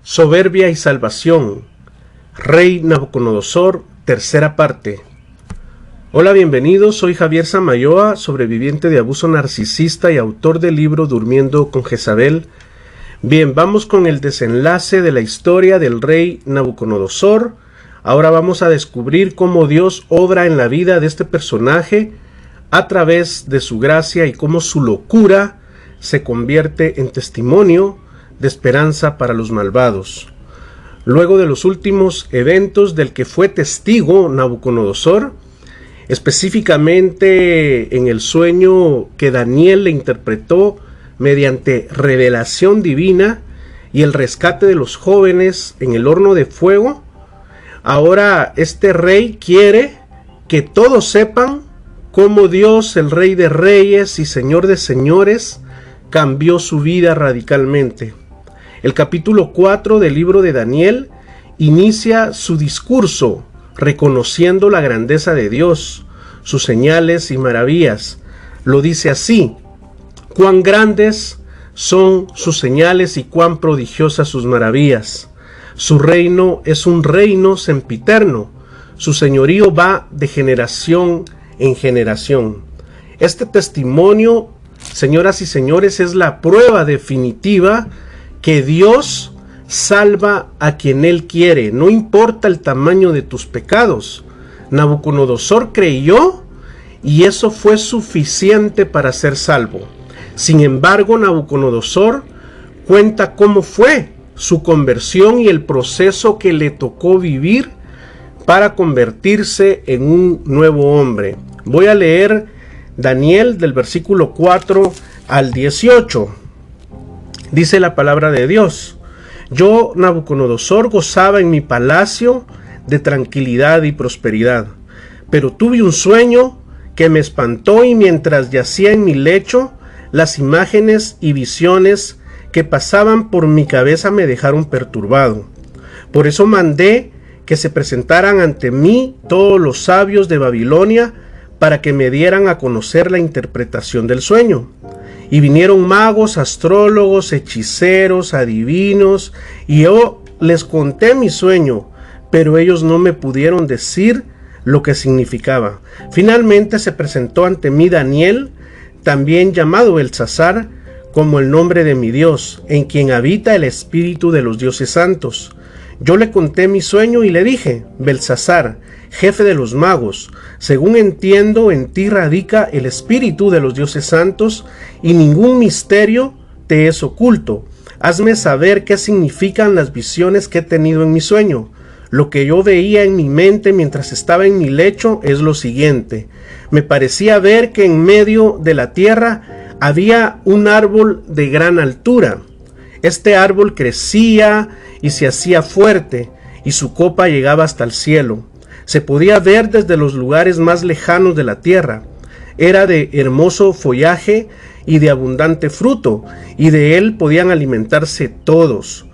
Soberbia y salvación. Rey Nabucodonosor, tercera parte. Hola, bienvenidos, soy Javier Samayoa, sobreviviente de abuso narcisista y autor del libro Durmiendo con Jezabel. Bien, vamos con el desenlace de la historia del rey Nabucodonosor. Ahora vamos a descubrir cómo Dios obra en la vida de este personaje a través de su gracia y cómo su locura se convierte en testimonio de esperanza para los malvados. Luego de los últimos eventos del que fue testigo Nabucodonosor, específicamente en el sueño que Daniel le interpretó mediante revelación divina y el rescate de los jóvenes en el horno de fuego, ahora este rey quiere que todos sepan cómo Dios, el Rey de Reyes y Señor de Señores, cambió su vida radicalmente. El capítulo 4 del libro de Daniel inicia su discurso reconociendo la grandeza de Dios, sus señales y maravillas. Lo dice así: cuán grandes son sus señales y cuán prodigiosas sus maravillas. Su reino es un reino sempiterno, su señorío va de generación en generación. Este testimonio, señoras y señores, es la prueba definitiva que Dios salva a quien Él quiere, no importa el tamaño de tus pecados. Nabucodonosor creyó y eso fue suficiente para ser salvo. Sin embargo, Nabucodonosor cuenta cómo fue su conversión y el proceso que le tocó vivir para convertirse en un nuevo hombre. Voy a leer Daniel del versículo 4 al 18. Dice la palabra de Dios: yo, Nabucodonosor, gozaba en mi palacio de tranquilidad y prosperidad, pero tuve un sueño que me espantó, y mientras yacía en mi lecho, las imágenes y visiones que pasaban por mi cabeza me dejaron perturbado. Por eso mandé que se presentaran ante mí todos los sabios de Babilonia para que me dieran a conocer la interpretación del sueño. Y vinieron magos, astrólogos, hechiceros, adivinos, y yo les conté mi sueño, pero ellos no me pudieron decir lo que significaba. Finalmente se presentó ante mí Daniel, también llamado Belsasar, como el nombre de mi Dios, en quien habita el espíritu de los dioses santos. Yo le conté mi sueño y le dije: Belsasar, jefe de los magos, según entiendo, en ti radica el espíritu de los dioses santos, y ningún misterio te es oculto. Hazme saber qué significan las visiones que he tenido en mi sueño. Lo que yo veía en mi mente mientras estaba en mi lecho es lo siguiente: me parecía ver que en medio de la tierra había un árbol de gran altura. Este árbol crecía y se hacía fuerte, y su copa llegaba hasta el cielo. Se podía ver desde los lugares más lejanos de la tierra. Era de hermoso follaje y de abundante fruto, y de él podían alimentarse todos.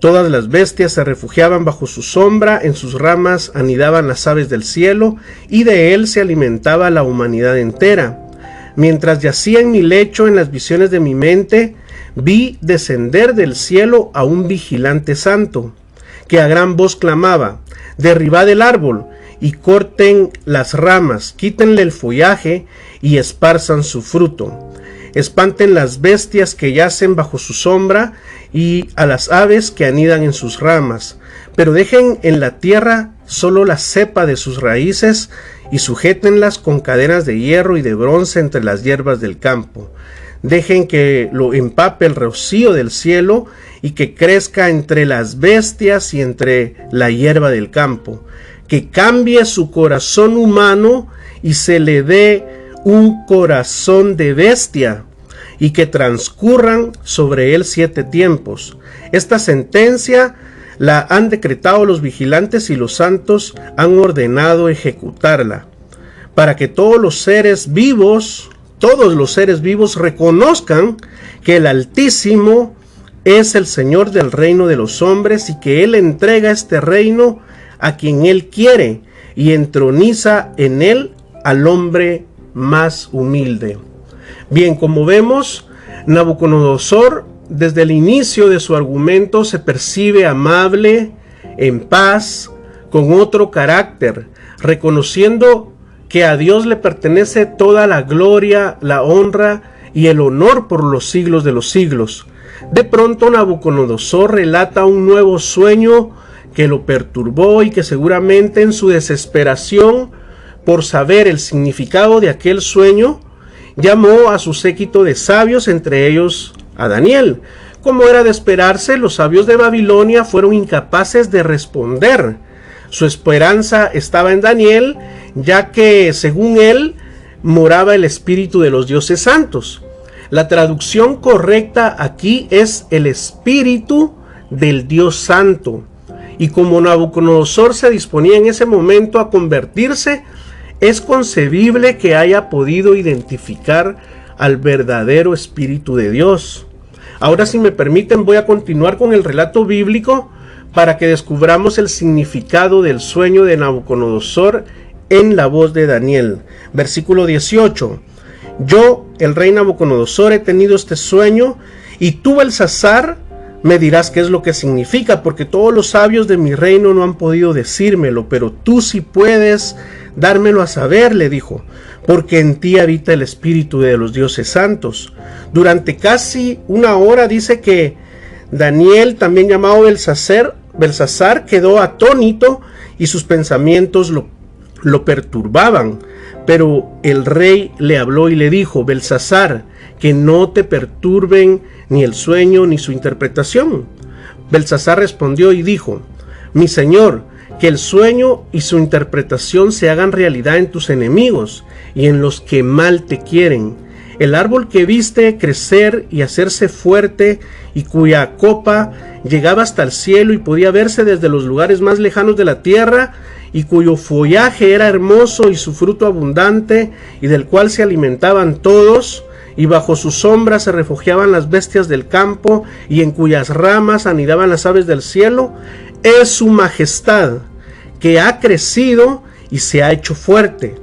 Todas las bestias se refugiaban bajo su sombra, en sus ramas anidaban las aves del cielo, y de él se alimentaba la humanidad entera. Mientras yacía en mi lecho, en las visiones de mi mente, vi descender del cielo a un vigilante santo, que a gran voz clamaba: derribad el árbol y corten las ramas, quítenle el follaje y esparzan su fruto. Espanten las bestias que yacen bajo su sombra y a las aves que anidan en sus ramas, pero dejen en la tierra solo la cepa de sus raíces y sujétenlas con cadenas de hierro y de bronce entre las hierbas del campo. Dejen que lo empape el rocío del cielo y que crezca entre las bestias y entre la hierba del campo. Que cambie su corazón humano y se le dé un corazón de bestia, y que transcurran sobre él 7 tiempos. Esta sentencia la han decretado los vigilantes y los santos han ordenado ejecutarla, para que todos los seres vivos reconozcan que el Altísimo es el Señor del reino de los hombres, y que Él entrega este reino a quien Él quiere y entroniza en él al hombre más humilde. Bien, como vemos, Nabucodonosor desde el inicio de su argumento se percibe amable, en paz, con otro carácter, reconociendo que a Dios le pertenece toda la gloria, la honra y el honor por los siglos de los siglos. De pronto Nabucodonosor relata un nuevo sueño que lo perturbó y que seguramente en su desesperación por saber el significado de aquel sueño, llamó a su séquito de sabios, entre ellos a Daniel. Como era de esperarse, los sabios de Babilonia fueron incapaces de responder. Su esperanza estaba en Daniel, ya que, según él, moraba el espíritu de los dioses santos. La traducción correcta aquí es el espíritu del Dios santo. Y como Nabucodonosor se disponía en ese momento a convertirse, es concebible que haya podido identificar al verdadero Espíritu de Dios. Ahora, si me permiten, voy a continuar con el relato bíblico para que descubramos el significado del sueño de Nabucodonosor en la voz de Daniel. Versículo 18. Yo, el rey Nabucodonosor, he tenido este sueño, y tú, Belsasar, me dirás qué es lo que significa, porque todos los sabios de mi reino no han podido decírmelo, pero tú sí puedes dármelo a saber, le dijo, porque en ti habita el espíritu de los dioses santos. Durante casi una hora dice que Daniel, también llamado Belsasar, quedó atónito y sus pensamientos lo perturbaban. Pero el rey le habló y le dijo: Belsasar, que no te perturben ni el sueño ni su interpretación. Belsasar respondió y dijo: mi señor, que el sueño y su interpretación se hagan realidad en tus enemigos y en los que mal te quieren. El árbol que viste crecer y hacerse fuerte, y cuya copa llegaba hasta el cielo y podía verse desde los lugares más lejanos de la tierra, y cuyo follaje era hermoso y su fruto abundante, y del cual se alimentaban todos, y bajo su sombra se refugiaban las bestias del campo, y en cuyas ramas anidaban las aves del cielo, es su majestad, que ha crecido y se ha hecho fuerte,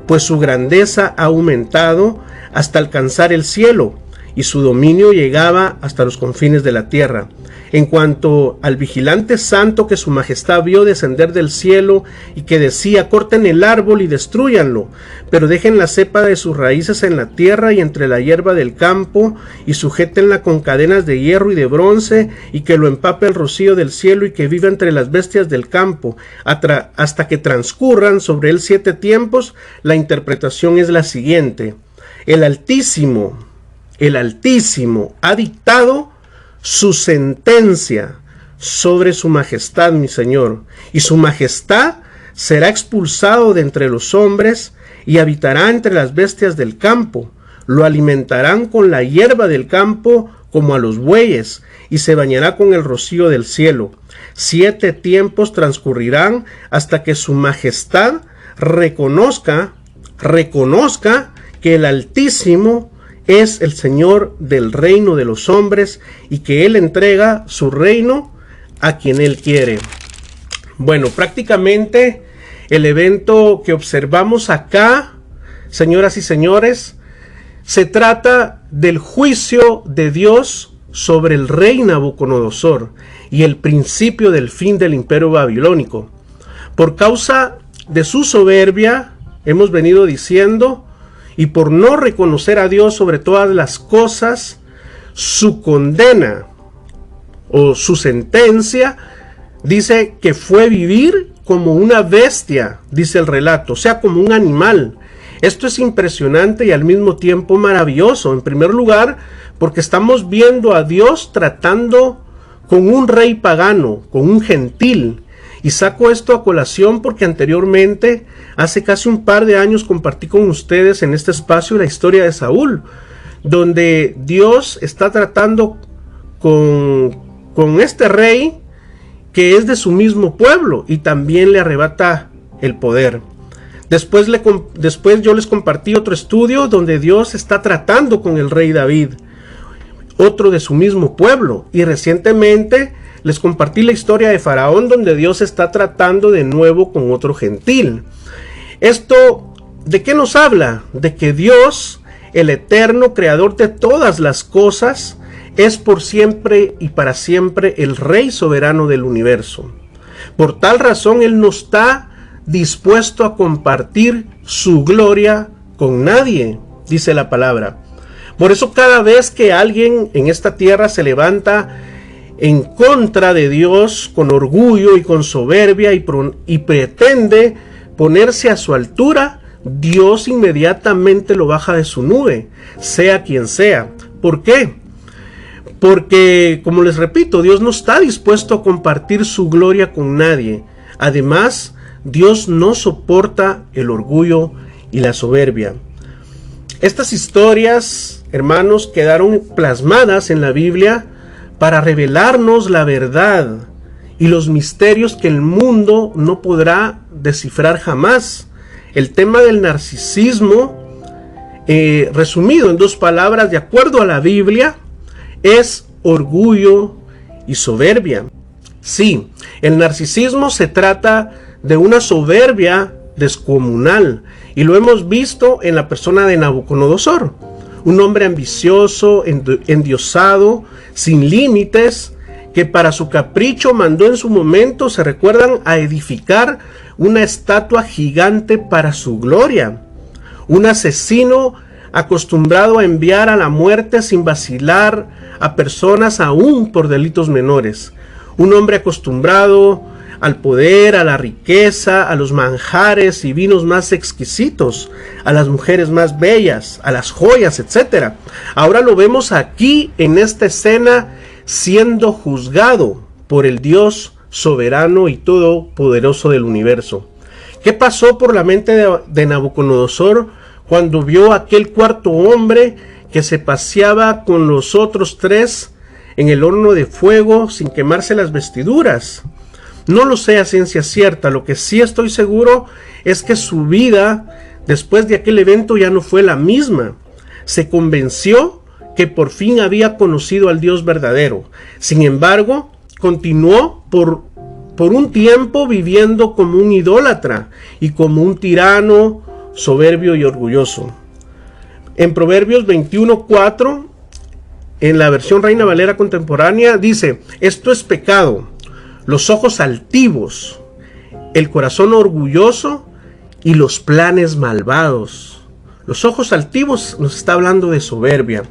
pues su grandeza ha aumentado hasta alcanzar el cielo, y su dominio llegaba hasta los confines de la tierra. En cuanto al vigilante santo que su majestad vio descender del cielo y que decía: corten el árbol y destrúyanlo, pero dejen la cepa de sus raíces en la tierra y entre la hierba del campo, y sujétenla con cadenas de hierro y de bronce, y que lo empape el rocío del cielo, y que viva entre las bestias del campo, hasta que transcurran sobre él 7 tiempos. La interpretación es la siguiente: el Altísimo ha dictado su sentencia sobre su majestad, mi señor, y su majestad será expulsado de entre los hombres y habitará entre las bestias del campo. Lo alimentarán con la hierba del campo como a los bueyes, y se bañará con el rocío del cielo. 7 tiempos transcurrirán hasta que su majestad reconozca que el Altísimo es el Señor del reino de los hombres, y que Él entrega su reino a quien Él quiere. Bueno, prácticamente el evento que observamos acá, señoras y señores, se trata del juicio de Dios sobre el rey Nabucodonosor y el principio del fin del imperio babilónico. Por causa de su soberbia, hemos venido diciendo, y por no reconocer a Dios sobre todas las cosas, su condena o su sentencia dice que fue vivir como una bestia, dice el relato, o sea, como un animal. Esto es impresionante y al mismo tiempo maravilloso. En primer lugar, porque estamos viendo a Dios tratando con un rey pagano, con un gentil. Y saco esto a colación porque anteriormente, hace casi un par de años, compartí con ustedes en este espacio la historia de Saúl, donde Dios está tratando con este rey que es de su mismo pueblo y también le arrebata el poder. Después yo les compartí otro estudio donde Dios está tratando con el rey David, otro de su mismo pueblo, y recientemente les compartí la historia de Faraón, donde Dios está tratando de nuevo con otro gentil. ¿Esto de qué nos habla? De que Dios, el eterno creador de todas las cosas, es por siempre y para siempre el Rey soberano del universo. Por tal razón, Él no está dispuesto a compartir su gloria con nadie, dice la palabra. Por eso cada vez que alguien en esta tierra se levanta en contra de Dios con orgullo y con soberbia y pretende ponerse a su altura, Dios inmediatamente lo baja de su nube, sea quien sea. ¿Por qué? Porque, como les repito, Dios no está dispuesto a compartir su gloria con nadie. Además, Dios no soporta el orgullo y la soberbia. Estas historias, hermanos, quedaron plasmadas en la Biblia para revelarnos la verdad y los misterios que el mundo no podrá descifrar jamás. El tema del narcisismo, resumido en 2 palabras, de acuerdo a la Biblia, es orgullo y soberbia. Sí, el narcisismo se trata de una soberbia descomunal, y lo hemos visto en la persona de Nabucodonosor, un hombre ambicioso, endiosado, sin límites, que para su capricho mandó en su momento, se recuerdan, a edificar una estatua gigante para su gloria. Un asesino acostumbrado a enviar a la muerte sin vacilar a personas aún por delitos menores. Un hombre acostumbrado al poder, a la riqueza, a los manjares y vinos más exquisitos, a las mujeres más bellas, a las joyas, etc. Ahora lo vemos aquí en esta escena siendo juzgado por el Dios soberano y todopoderoso del universo. ¿Qué pasó por la mente de Nabucodonosor cuando vio a aquel cuarto hombre que se paseaba con los otros 3 en el horno de fuego sin quemarse las vestiduras? No lo sé a ciencia cierta. Lo que sí estoy seguro es que su vida después de aquel evento ya no fue la misma. Se convenció que por fin había conocido al Dios verdadero. Sin embargo, continuó por un tiempo viviendo como un idólatra y como un tirano soberbio y orgulloso. En Proverbios 21:4, en la versión Reina Valera contemporánea, dice: esto es pecado, los ojos altivos, el corazón orgulloso y los planes malvados. Los ojos altivos nos está hablando de soberbia.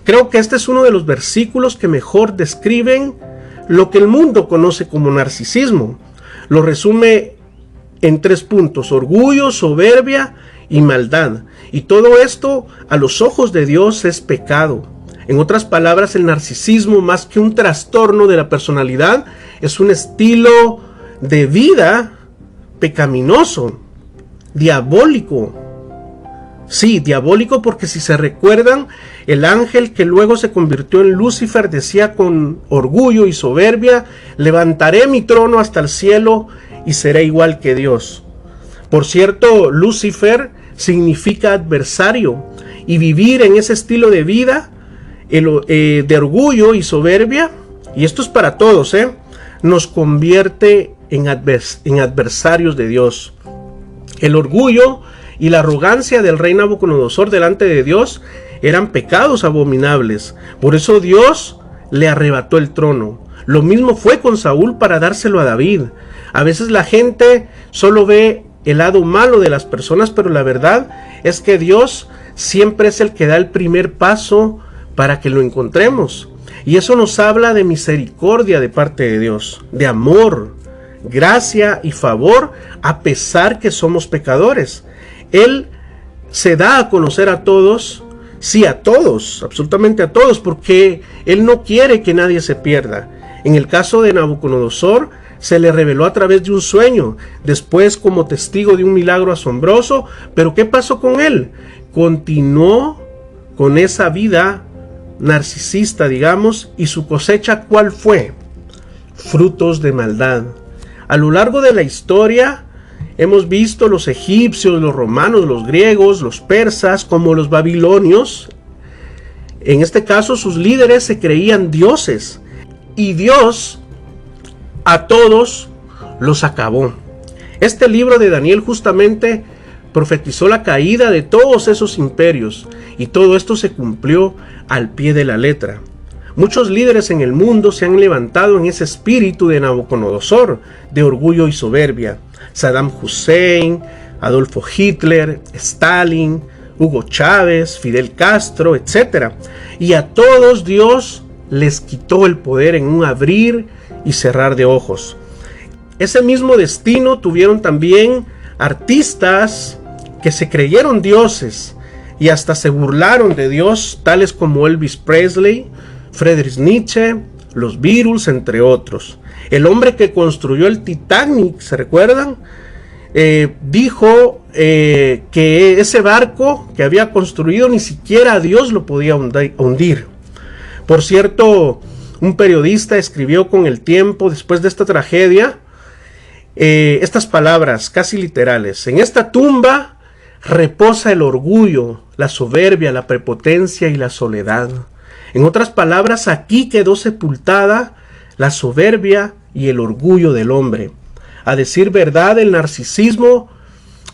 Creo que este es uno de los versículos que mejor describen lo que el mundo conoce como narcisismo. Lo resume en 3 puntos: orgullo, soberbia y maldad. Y todo esto a los ojos de Dios es pecado. En otras palabras, el narcisismo, más que un trastorno de la personalidad, es un estilo de vida pecaminoso, diabólico. Sí, diabólico, porque si se recuerdan, el ángel que luego se convirtió en Lucifer decía con orgullo y soberbia: levantaré mi trono hasta el cielo y seré igual que Dios. Por cierto, Lucifer significa adversario, y vivir en ese estilo de vida de orgullo y soberbia, y esto es para todos, nos convierte en adversarios de Dios. El orgullo y la arrogancia del rey Nabucodonosor delante de Dios eran pecados abominables. Por eso Dios le arrebató el trono. Lo mismo fue con Saúl para dárselo a David. A veces la gente solo ve el lado malo de las personas, pero la verdad es que Dios siempre es el que da el primer paso para que lo encontremos. Y eso nos habla de misericordia de parte de Dios, de amor, gracia y favor, a pesar que somos pecadores. Él se da a conocer a todos, sí, a todos, absolutamente a todos, porque Él no quiere que nadie se pierda. En el caso de Nabucodonosor, se le reveló a través de un sueño, después como testigo de un milagro asombroso. Pero ¿qué pasó con él? Continuó con esa vida narcisista, digamos, y su cosecha, ¿cuál fue? Frutos de maldad. A lo largo de la historia hemos visto los egipcios, los romanos, los griegos, los persas, como los babilonios. En este caso, sus líderes se creían dioses, y Dios a todos los acabó. Este libro de Daniel justamente profetizó la caída de todos esos imperios, y todo esto se cumplió al pie de la letra. Muchos líderes en el mundo se han levantado en ese espíritu de Nabucodonosor, de orgullo y soberbia. Saddam Hussein, Adolfo Hitler, Stalin, Hugo Chávez, Fidel Castro, etc. Y a todos Dios les quitó el poder en un abrir y cerrar de ojos. Ese mismo destino tuvieron también artistas que se creyeron dioses y hasta se burlaron de Dios, tales como Elvis Presley, Friedrich Nietzsche, los Beatles, entre otros. El hombre que construyó el Titanic, ¿se recuerdan? Dijo que ese barco que había construido ni siquiera Dios lo podía hundir. Por cierto, un periodista escribió con el tiempo, después de esta tragedia, estas palabras casi literales: en esta tumba reposa el orgullo, la soberbia, la prepotencia y la soledad. En otras palabras, aquí quedó sepultada la soberbia y el orgullo del hombre. A decir verdad, el narcisismo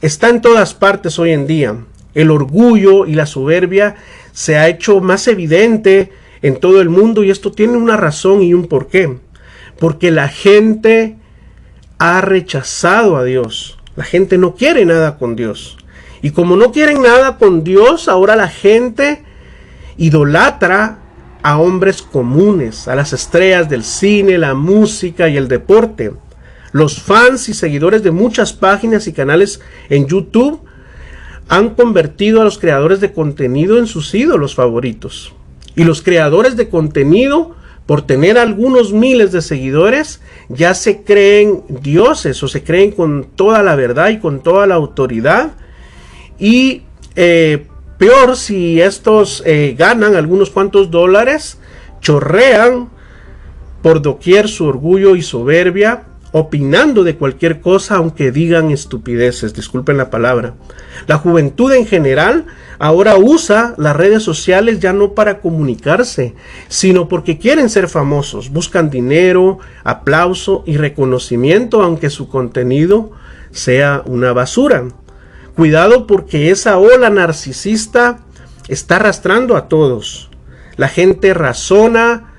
está en todas partes hoy en día. El orgullo y la soberbia se ha hecho más evidente en todo el mundo, y esto tiene una razón y un porqué. Porque la gente ha rechazado a Dios. La gente no quiere nada con Dios. Y como no quieren nada con Dios, ahora la gente idolatra a hombres comunes, a las estrellas del cine, la música y el deporte. Los fans y seguidores de muchas páginas y canales en YouTube han convertido a los creadores de contenido en sus ídolos favoritos. Y los creadores de contenido, por tener algunos miles de seguidores, ya se creen dioses o se creen con toda la verdad y con toda la autoridad. Y peor, si estos ganan algunos cuantos dólares, chorrean por doquier su orgullo y soberbia, opinando de cualquier cosa, aunque digan estupideces, disculpen la palabra. La juventud en general ahora usa las redes sociales ya no para comunicarse, sino porque quieren ser famosos, buscan dinero, aplauso y reconocimiento, aunque su contenido sea una basura. Cuidado, porque esa ola narcisista está arrastrando a todos. La gente razona,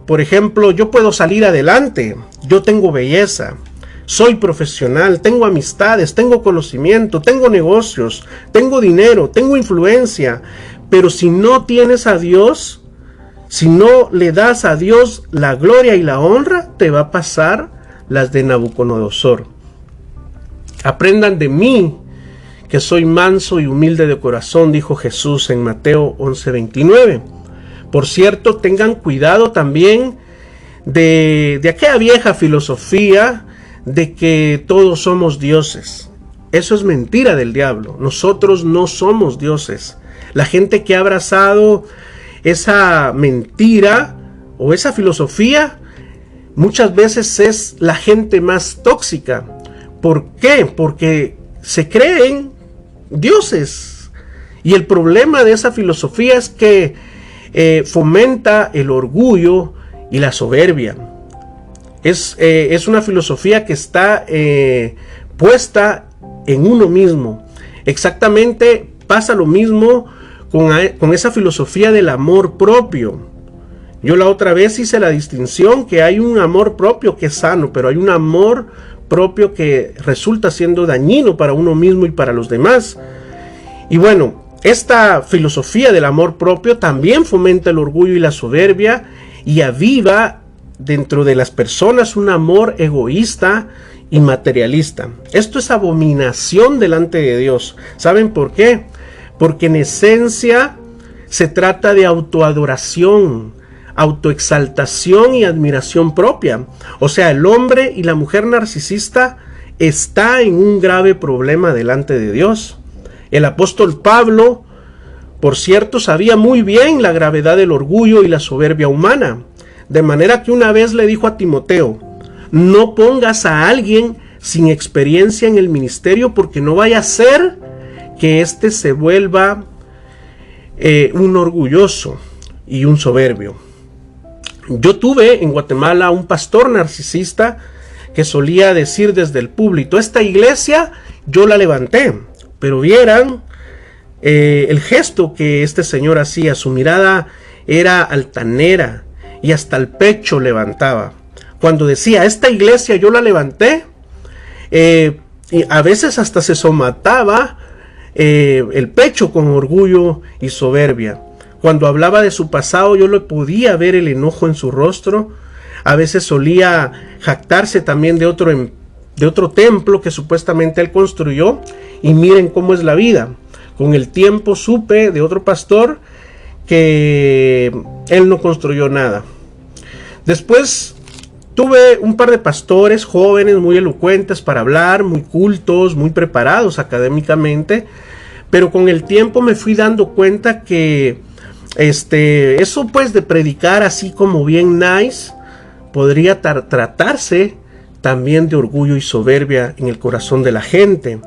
por ejemplo, yo puedo salir adelante, yo tengo belleza, soy profesional, tengo amistades, tengo conocimiento, tengo negocios, tengo dinero, tengo influencia. Pero si no tienes a Dios, si no le das a Dios la gloria y la honra, te va a pasar las de Nabucodonosor. Aprendan de mí, que soy manso y humilde de corazón, dijo Jesús en Mateo 11:29. Por cierto, tengan cuidado también de aquella vieja filosofía de que todos somos dioses. Eso es mentira del diablo. Nosotros no somos dioses. La gente que ha abrazado esa mentira o esa filosofía muchas veces es la gente más tóxica. ¿Por qué? Porque se creen dioses. Y el problema de esa filosofía es que fomenta el orgullo y la soberbia. Es una filosofía que está puesta en uno mismo. Exactamente pasa lo mismo con esa filosofía del amor propio. Yo la otra vez hice la distinción que hay un amor propio que es sano, pero hay un amor propio que resulta siendo dañino para uno mismo y para los demás. Y bueno, esta filosofía del amor propio también fomenta el orgullo y la soberbia y aviva dentro de las personas un amor egoísta y materialista. Esto es abominación delante de Dios. ¿Saben por qué? Porque en esencia se trata de autoadoración, autoexaltación y admiración propia. O sea, el hombre y la mujer narcisista está en un grave problema delante de Dios. El apóstol Pablo, por cierto, sabía muy bien la gravedad del orgullo y la soberbia humana, de manera que una vez le dijo a Timoteo: no pongas a alguien sin experiencia en el ministerio, porque no vaya a ser que éste se vuelva un orgulloso y un soberbio. Yo tuve en Guatemala un pastor narcisista que solía decir desde el púlpito: esta iglesia yo la levanté. Pero vieran el gesto que este señor hacía, su mirada era altanera y hasta el pecho levantaba. Cuando decía, esta iglesia yo la levanté, y a veces hasta se somataba el pecho con orgullo y soberbia. Cuando hablaba de su pasado, yo le podía ver el enojo en su rostro. A veces solía jactarse también de otro templo que supuestamente él construyó. Y miren cómo es la vida. Con el tiempo supe de otro pastor que él no construyó nada. Después tuve un par de pastores jóvenes muy elocuentes para hablar, muy cultos, muy preparados académicamente, pero con el tiempo me fui dando cuenta que eso pues de predicar así como bien nice podría tratarse también de orgullo y soberbia en el corazón de la gente.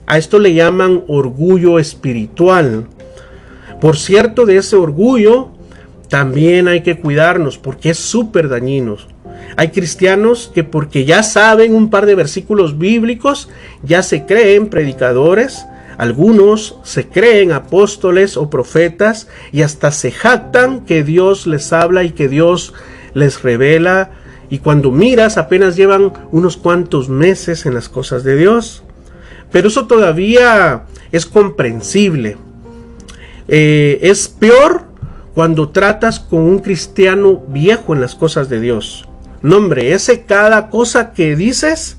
A esto le llaman orgullo espiritual. Por cierto, de ese orgullo también hay que cuidarnos porque es súper dañino. Hay cristianos que porque ya saben un par de versículos bíblicos, ya se creen predicadores, algunos se creen apóstoles o profetas y hasta se jactan que Dios les habla y que Dios les revela, y cuando miras apenas llevan unos cuantos meses en las cosas de Dios. Pero eso todavía es comprensible. Es peor cuando tratas con un cristiano viejo en las cosas de Dios. No, hombre, cada cosa que dices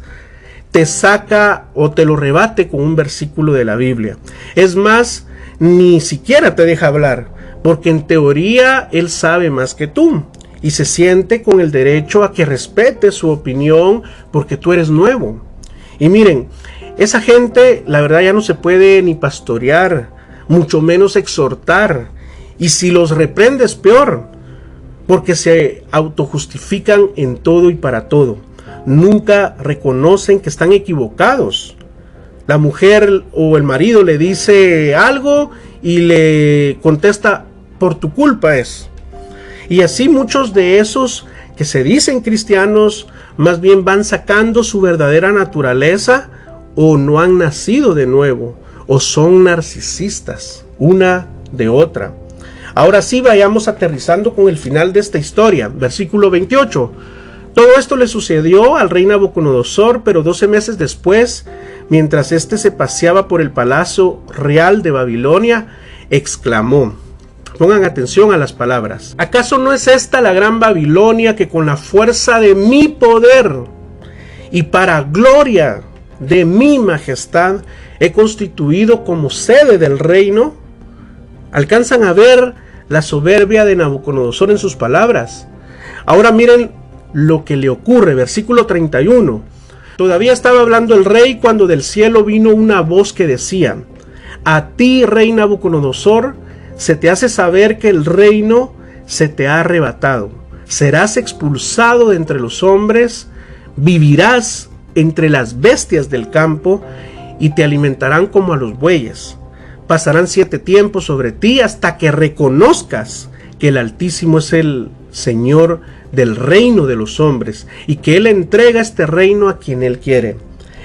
te saca o te lo rebate con un versículo de la Biblia. Es más, ni siquiera te deja hablar, porque en teoría él sabe más que tú y se siente con el derecho a que respete su opinión porque tú eres nuevo. Y miren, esa gente, la verdad, ya no se puede ni pastorear, mucho menos exhortar. Y si los reprendes, peor, porque se autojustifican en todo y para todo. Nunca reconocen que están equivocados. La mujer o el marido le dice algo y le contesta, por tu culpa es. Y así muchos de esos que se dicen cristianos, más bien van sacando su verdadera naturaleza, o no han nacido de nuevo, o son narcisistas, una de otra. Ahora sí, vayamos aterrizando con el final de esta historia. Versículo 28. Todo esto le sucedió al rey Nabucodonosor, pero 12 meses después, mientras éste se paseaba por el palacio real de Babilonia, exclamó. Pongan atención a las palabras. ¿Acaso no es esta la gran Babilonia que con la fuerza de mi poder y para gloria de mi majestad he constituido como sede del reino? ¿Alcanzan a ver la soberbia de Nabucodonosor en sus palabras? Ahora miren lo que le ocurre. Versículo 31. Todavía estaba hablando el rey cuando del cielo vino una voz que decía: a ti, rey Nabucodonosor, se te hace saber que el reino se te ha arrebatado. Serás expulsado de entre los hombres, vivirás entre las bestias del campo y te alimentarán como a los bueyes. Pasarán 7 tiempos sobre ti hasta que reconozcas que el Altísimo es el Señor del reino de los hombres y que Él entrega este reino a quien Él quiere.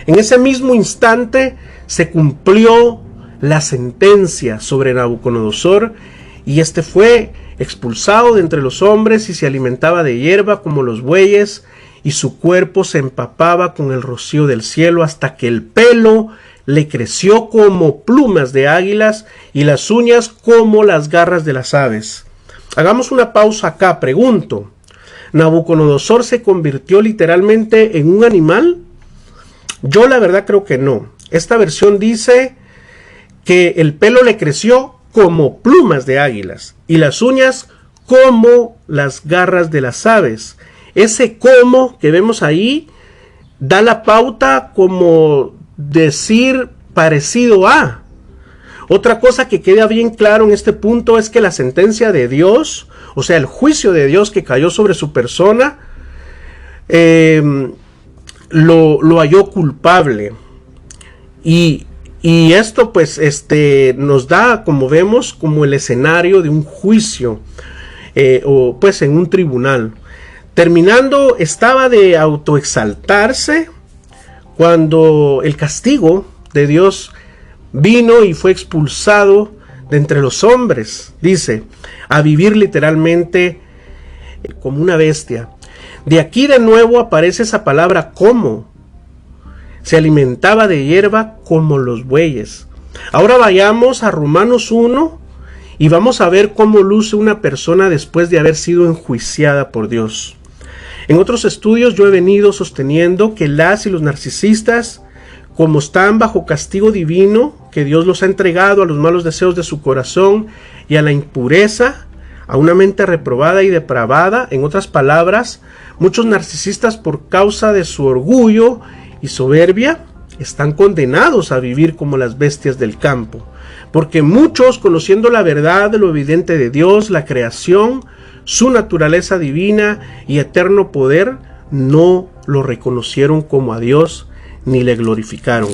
En ese mismo instante se cumplió la sentencia sobre Nabucodonosor y este fue expulsado de entre los hombres y se alimentaba de hierba como los bueyes y su cuerpo se empapaba con el rocío del cielo hasta que el pelo le creció como plumas de águilas y las uñas como las garras de las aves. Hagamos una pausa acá, pregunto. ¿Nabucodonosor se convirtió literalmente en un animal? Yo la verdad creo que no. Esta versión dice que el pelo le creció como plumas de águilas y las uñas como las garras de las aves. Ese como que vemos ahí da la pauta como decir parecido a. Otra cosa que queda bien claro en este punto es que la sentencia de Dios, o sea, el juicio de Dios que cayó sobre su persona, lo halló culpable. Y esto pues nos da, como vemos, como el escenario de un juicio, o pues en un tribunal. Terminando, estaba de autoexaltarse cuando el castigo de Dios vino y fue expulsado de entre los hombres, dice, a vivir literalmente como una bestia. De aquí de nuevo aparece esa palabra como. Se alimentaba de hierba como los bueyes. Ahora vayamos a Romanos 1 y vamos a ver cómo luce una persona después de haber sido enjuiciada por Dios. En otros estudios yo he venido sosteniendo que las y los narcisistas, como están bajo castigo divino, que Dios los ha entregado a los malos deseos de su corazón y a la impureza, a una mente reprobada y depravada, en otras palabras, muchos narcisistas por causa de su orgullo y soberbia, están condenados a vivir como las bestias del campo, porque muchos, conociendo la verdad de lo evidente de Dios, la creación, su naturaleza divina y eterno poder, no lo reconocieron como a Dios ni le glorificaron.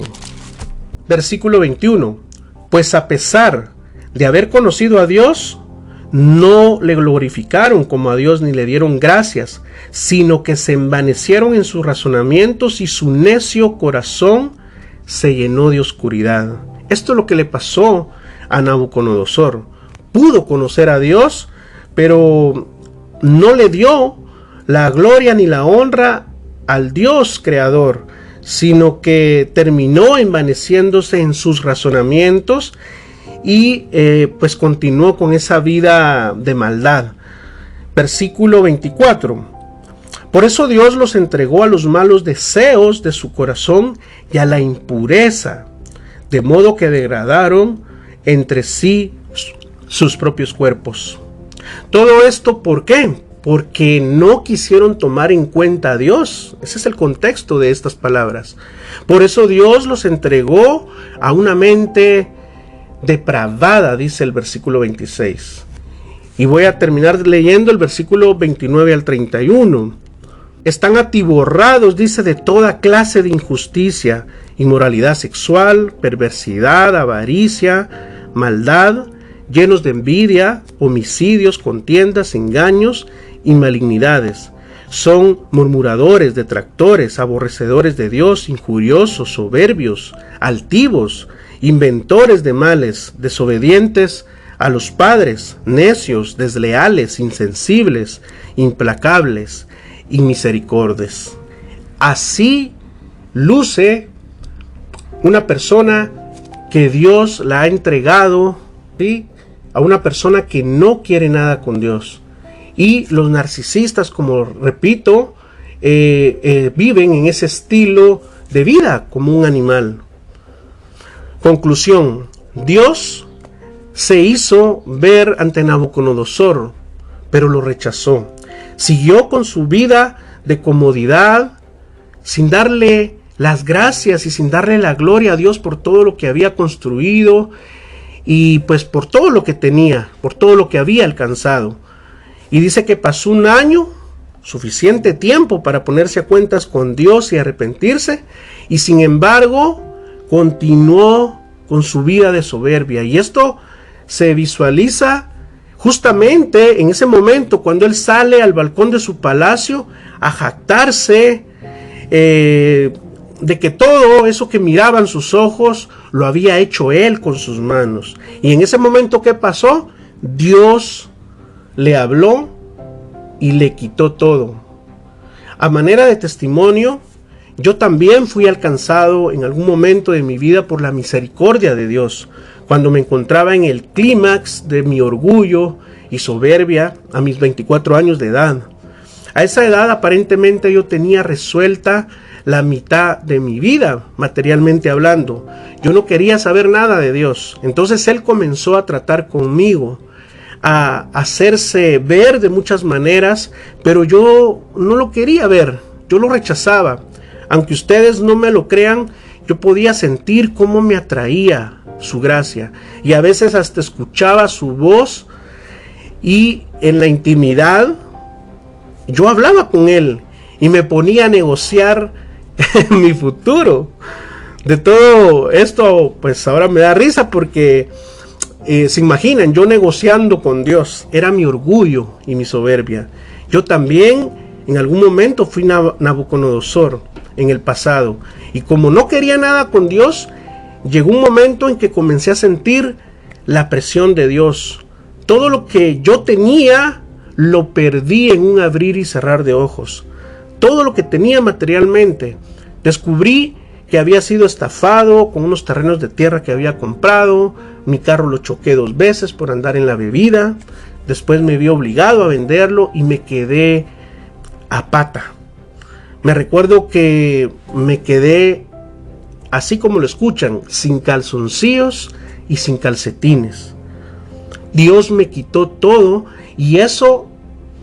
Versículo 21. Pues a pesar de haber conocido a Dios, no le glorificaron como a Dios ni le dieron gracias, sino que se envanecieron en sus razonamientos y su necio corazón se llenó de oscuridad. Esto es lo que le pasó a Nabucodonosor. Pudo conocer a Dios, pero no le dio la gloria ni la honra al Dios creador, sino que terminó envaneciéndose en sus razonamientos y pues continuó con esa vida de maldad. Versículo 24. Por eso Dios los entregó a los malos deseos de su corazón y a la impureza, de modo que degradaron entre sí sus propios cuerpos. Todo esto, ¿por qué? Porque no quisieron tomar en cuenta a Dios. Ese es el contexto de estas palabras. Por eso Dios los entregó a una mente depravada, dice el versículo 26. Y voy a terminar leyendo el versículo 29 al 31. Están atiborrados, dice, de toda clase de injusticia, inmoralidad sexual, perversidad, avaricia, maldad, llenos de envidia, homicidios, contiendas, engaños y malignidades. Son murmuradores, detractores, aborrecedores de Dios, injuriosos, soberbios, altivos, inventores de males, desobedientes a los padres, necios, desleales, insensibles, implacables y misericordias. Así luce una persona que Dios la ha entregado, ¿sí?, a una persona que no quiere nada con Dios. Y los narcisistas, como repito, viven en ese estilo de vida como un animal. Conclusión: Dios se hizo ver ante Nabucodonosor, pero lo rechazó. Siguió con su vida de comodidad, sin darle las gracias y sin darle la gloria a Dios por todo lo que había construido y pues por todo lo que tenía, por todo lo que había alcanzado. Y dice que pasó un año, suficiente tiempo para ponerse a cuentas con Dios y arrepentirse, y sin embargo continuó con su vida de soberbia. Y esto se visualiza justamente en ese momento cuando él sale al balcón de su palacio a jactarse de que todo eso que miraban sus ojos lo había hecho él con sus manos. Y en ese momento, ¿qué pasó? Dios le habló y le quitó todo. A manera de testimonio, yo también fui alcanzado en algún momento de mi vida por la misericordia de Dios, cuando me encontraba en el clímax de mi orgullo y soberbia a mis 24 años de edad. A esa edad aparentemente yo tenía resuelta la mitad de mi vida, materialmente hablando. Yo no quería saber nada de Dios. Entonces Él comenzó a tratar conmigo, a hacerse ver de muchas maneras, pero yo no lo quería ver, yo lo rechazaba. Aunque ustedes no me lo crean, yo podía sentir cómo me atraía su gracia, y a veces hasta escuchaba su voz, y en la intimidad yo hablaba con Él y me ponía a negociar mi futuro. De todo esto, pues ahora me da risa porque se imaginan, yo negociando con Dios. Era mi orgullo y mi soberbia. Yo también en algún momento fui Nabucodonosor en el pasado, y como no quería nada con Dios, llegó un momento en que comencé a sentir la presión de Dios. Todo lo que yo tenía lo perdí en un abrir y cerrar de ojos. Todo lo que tenía materialmente. Descubrí que había sido estafado con unos terrenos de tierra que había comprado. Mi carro lo choqué 2 veces por andar en la bebida. Después me vi obligado a venderlo y me quedé a pata. Me recuerdo que me quedé, así como lo escuchan, sin calzoncillos y sin calcetines. Dios me quitó todo y eso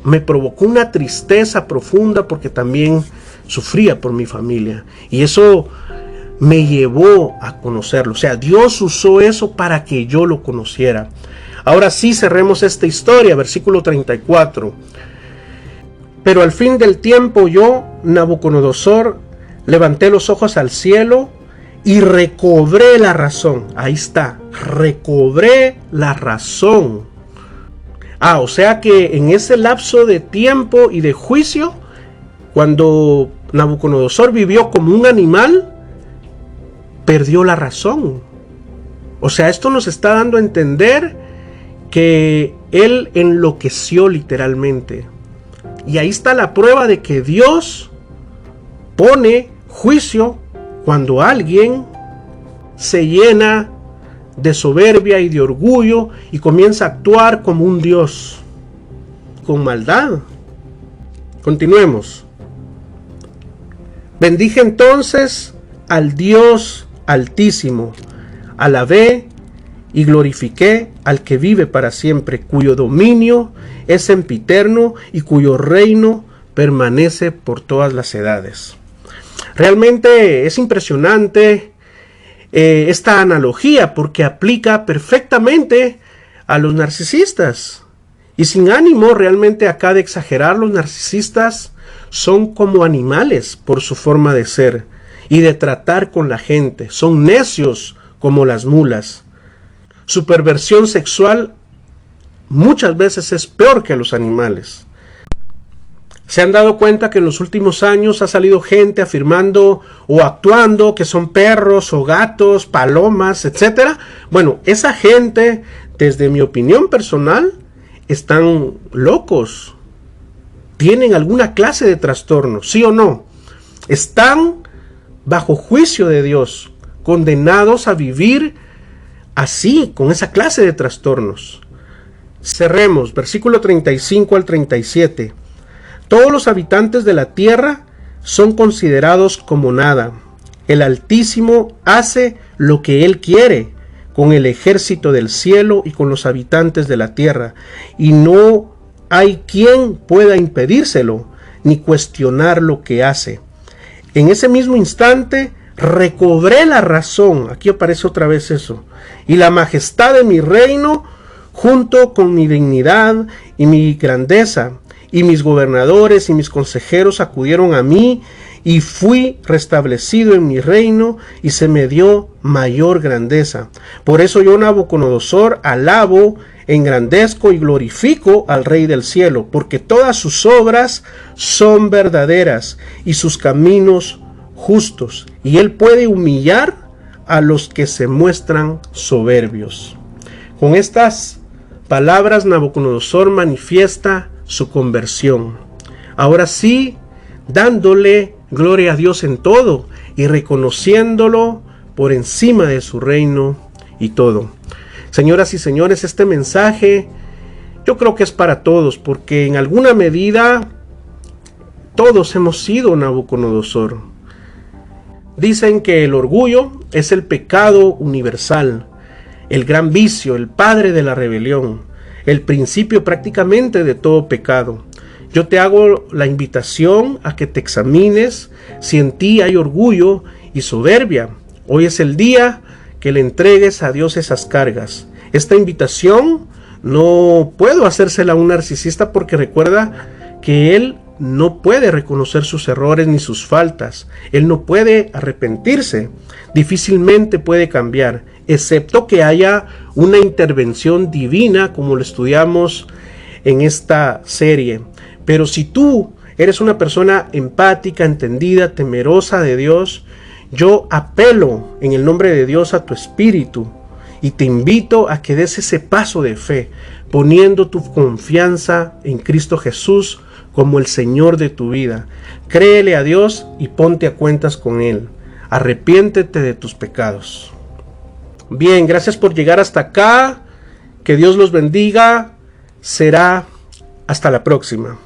me provocó una tristeza profunda porque también sufría por mi familia. Y eso me llevó a conocerlo. O sea, Dios usó eso para que yo lo conociera. Ahora sí, cerremos esta historia, versículo 34. Pero al fin del tiempo yo, Nabucodonosor, levanté los ojos al cielo y recobré la razón. Ahí está, recobré la razón. O sea que en ese lapso de tiempo y de juicio, cuando Nabucodonosor vivió como un animal, perdió la razón. O sea, esto nos está dando a entender que él enloqueció literalmente. Y ahí está la prueba de que Dios pone juicio cuando alguien se llena de soberbia y de orgullo y comienza a actuar como un Dios, con maldad. Continuemos. Bendije entonces al Dios Altísimo, alabé y glorifiqué al que vive para siempre, cuyo dominio es sempiterno y cuyo reino permanece por todas las edades. Realmente es impresionante esta analogía porque aplica perfectamente a los narcisistas. Y sin ánimo realmente acá de exagerar, los narcisistas son como animales por su forma de ser y de tratar con la gente. Son necios como las mulas. Su perversión sexual muchas veces es peor que los animales. ¿Se han dado cuenta que en los últimos años ha salido gente afirmando o actuando que son perros o gatos, palomas, etcétera? Bueno, esa gente, desde mi opinión personal, están locos. Tienen alguna clase de trastorno, ¿sí o no? Están bajo juicio de Dios, condenados a vivir así, con esa clase de trastornos. Cerremos, versículo 35 al 37. Todos los habitantes de la tierra son considerados como nada. El Altísimo hace lo que Él quiere con el ejército del cielo y con los habitantes de la tierra, y no hay quien pueda impedírselo ni cuestionar lo que hace. En ese mismo instante recobré la razón, aquí aparece otra vez eso, y la majestad de mi reino junto con mi dignidad y mi grandeza, y mis gobernadores y mis consejeros acudieron a mí, y fui restablecido en mi reino, y se me dio mayor grandeza. Por eso yo, Nabucodonosor, alabo, engrandezco y glorifico al Rey del cielo, porque todas sus obras son verdaderas, y sus caminos justos, y él puede humillar a los que se muestran soberbios. Con estas palabras, Nabucodonosor manifiesta su conversión. Ahora sí, dándole gloria a Dios en todo y reconociéndolo por encima de su reino y todo. Señoras y señores, este mensaje yo creo que es para todos, porque en alguna medida todos hemos sido Nabucodonosor. Dicen que el orgullo es el pecado universal, el gran vicio, el padre de la rebelión, el principio prácticamente de todo pecado. Yo te hago la invitación a que te examines si en ti hay orgullo y soberbia. Hoy es el día que le entregues a Dios esas cargas. Esta invitación no puedo hacérsela a un narcisista, porque recuerda que él no puede reconocer sus errores ni sus faltas. Él no puede arrepentirse. Difícilmente puede cambiar, excepto que haya una intervención divina, como lo estudiamos en esta serie. Pero si tú eres una persona empática, entendida, temerosa de Dios, yo apelo en el nombre de Dios a tu espíritu Y te invito a que des ese paso de fe, poniendo tu confianza en Cristo Jesús como el Señor de tu vida. Créele a Dios y ponte a cuentas con Él. Arrepiéntete de tus pecados. Bien, gracias por llegar hasta acá. Que Dios los bendiga. Será hasta la próxima.